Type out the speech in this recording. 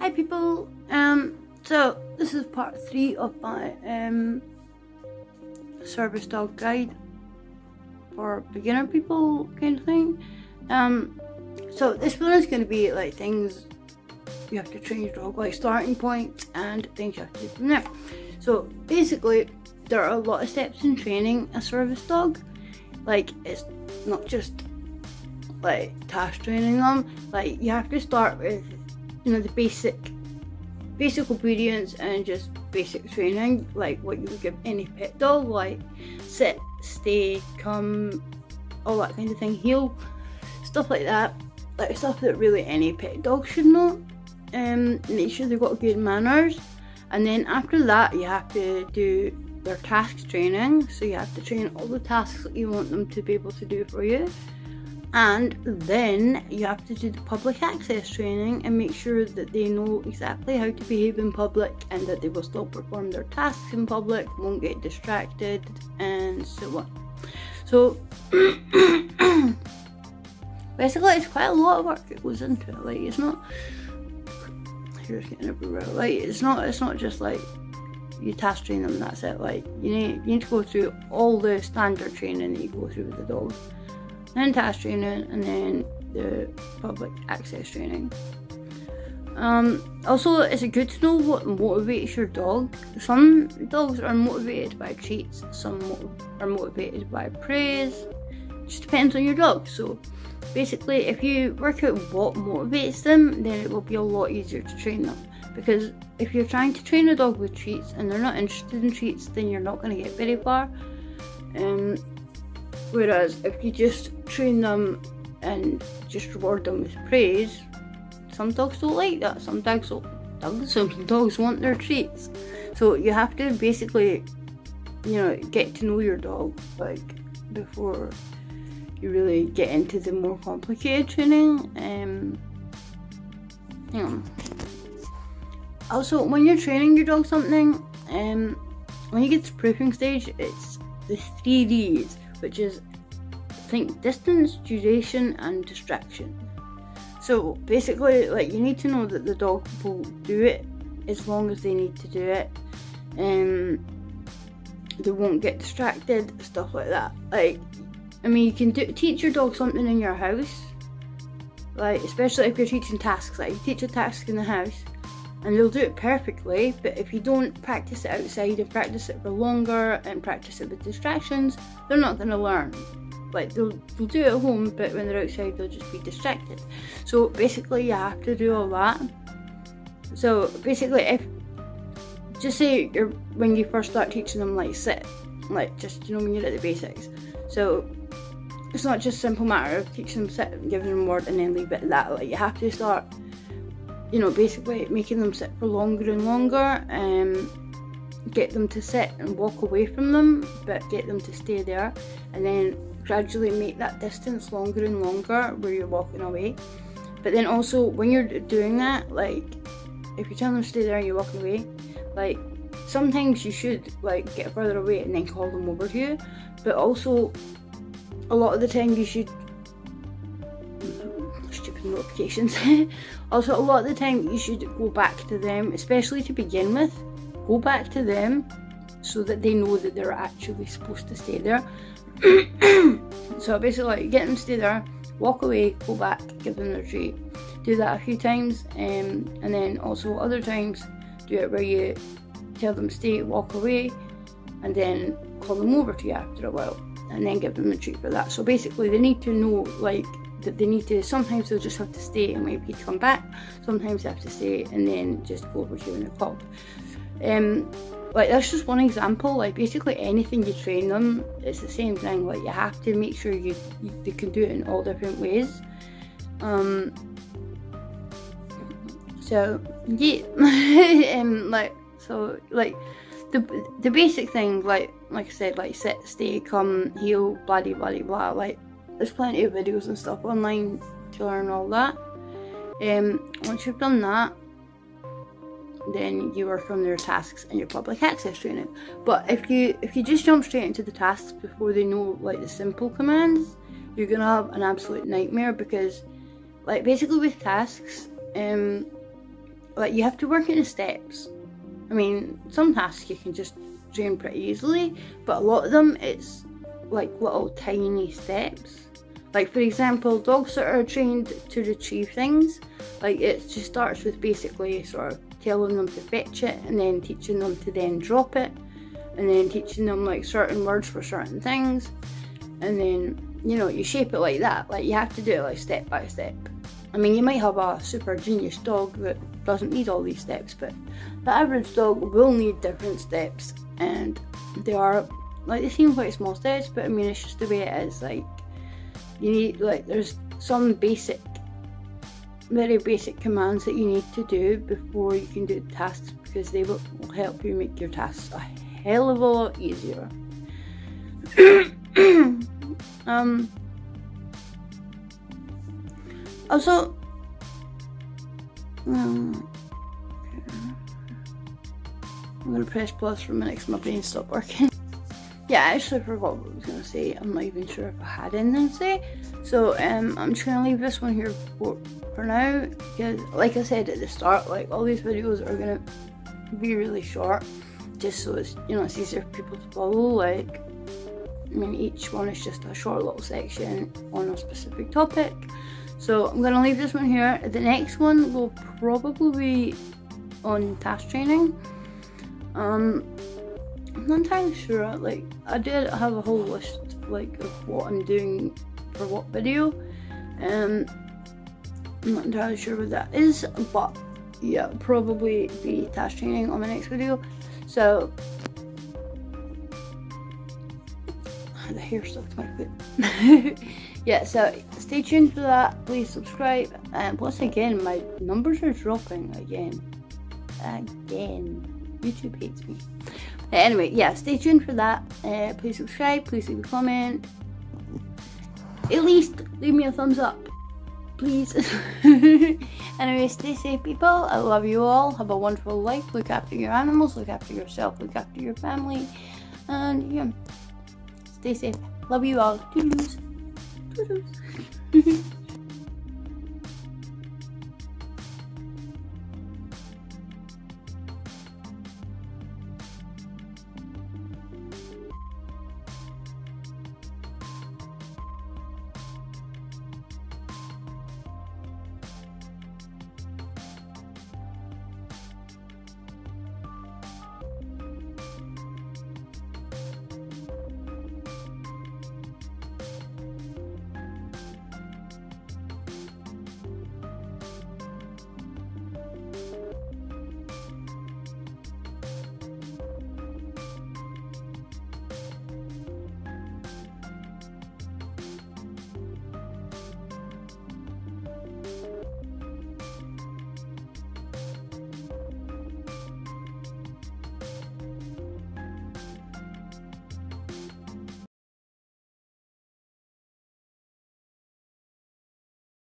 Hi people, so this is part 3 of my service dog guide for beginner people kind of thing. So this one is going to be like things you have to train your dog, like starting points and things you have to do from there. So basically there are a lot of steps in training a service dog. Like, it's not just like task training them. Like, you have to start with, you know, the basic obedience and just basic training, like what you would give any pet dog, like sit, stay, come, all that kind of thing, heel, stuff like that, like stuff that really any pet dog should know. Make sure they've got good manners, and then after that you have to do their tasks training. So you have to train all the tasks that you want them to be able to do for you. And then you have to do the public access training and make sure that they know exactly how to behave in public and that they will still perform their tasks in public, won't get distracted, and so on. So basically it's quite a lot of work that goes into it. Like, it's not, here's getting everywhere. Like, it's not just like you task train them and that's it. Like, you need to go through all the standard training that you go through with the dog, then task training, and then the public access training. Also, it's good to know what motivates your dog. Some dogs are motivated by treats, some are motivated by praise. It just depends on your dog. So basically, if you work out what motivates them, then it will be a lot easier to train them. Because if you're trying to train a dog with treats and they're not interested in treats, then you're not going to get very far. Whereas if you just train them and just reward them with praise, some dogs don't like that. Some dogs want their treats. So you have to basically, you know, get to know your dog, like, before you really get into the more complicated training. You know. Also, when you're training your dog something, when you get to proofing stage, it's the 3 Ds, which is, think, distance, duration, and distraction. So basically, like, you need to know that the dog will do it as long as they need to do it. They won't get distracted, stuff like that. Like, I mean, you can teach your dog something in your house, like, especially if you're teaching tasks. Like, you teach a task in the house and they'll do it perfectly, but if you don't practice it outside and practice it for longer and practice it with distractions, they're not going to learn. Like, they'll do it at home, but when they're outside they'll just be distracted. So basically you have to do all that. So basically, if, just say when you first start teaching them, like, sit, like, just, you know, when you're at the basics. So it's not just a simple matter of teaching them sit and giving them a word and then leave it at that. Like, you have to start, you know, basically making them sit for longer and longer, get them to sit and walk away from them, but get them to stay there, and then gradually make that distance longer and longer where you're walking away. But then also, when you're doing that, like, if you tell them to stay there and you're walking away, like, sometimes you should, like, get further away and then call them over to you, but also a lot of the time you should, stupid notifications. Also, a lot of the time you should go back to them, especially to begin with. Go back to them so that they know that they're actually supposed to stay there. So basically, like, get them to stay there, walk away, go back, give them their treat. Do that a few times, and then also other times do it where you tell them to stay, walk away, and then call them over to you after a while, and then give them a treat for that. So basically, they need to know, like, that they need to, sometimes they'll just have to stay and wait for you to come back, sometimes they have to stay and then just go over to you when they're called. Like, that's just one example. Like, basically anything you train them, it's the same thing. Like, you have to make sure they can do it in all different ways. So yeah, like the basic things, like I said, like sit, stay, come, heel, blah blah blah blah. Like, there's plenty of videos and stuff online to learn all that. Once you've done that, then you work on their tasks and your public access training. But if you just jump straight into the tasks before they know, like, the simple commands, you're gonna have an absolute nightmare. Because, like, basically with tasks, like, you have to work in the steps. I mean, some tasks you can just train pretty easily, but a lot of them it's like little tiny steps. Like, for example, dogs that are trained to retrieve things, like, it just starts with basically sort of telling them to fetch it, and then teaching them to then drop it, and then teaching them like certain words for certain things, and then, you know, you shape it like that. Like, you have to do it like step by step. I mean, you might have a super genius dog that doesn't need all these steps, but the average dog will need different steps, and they are, like, they seem quite small steps, but I mean, it's just the way it is. Like, you need, like, there's some basic, very basic commands that you need to do before you can do the tasks, because they will help you make your tasks a hell of a lot easier. Also, I'm gonna press pause for a minute because my brain stopped working. Yeah, I actually forgot what I was gonna say. I'm not even sure if I had anything to say. So I'm just gonna leave this one here for now, because like I said at the start, like, all these videos are gonna be really short, just so it's, you know, it's easier for people to follow. Like, I mean, each one is just a short little section on a specific topic. So I'm gonna leave this one here. The next one will probably be on task training. I'm not entirely sure. Like, I did have a whole list, like, of what I'm doing for what video. I'm not entirely sure what that is, but yeah, it'll probably be task training on my next video. So the hair stuck to my foot. Yeah, so stay tuned for that. Please subscribe. And once again, my numbers are dropping again. YouTube hates me. Anyway, yeah, stay tuned for that. Please subscribe. Please leave a comment. At least leave me a thumbs up, please. Anyway, stay safe, people. I love you all. Have a wonderful life. Look after your animals. Look after yourself. Look after your family. And yeah, stay safe. Love you all. Toodles. Toodles.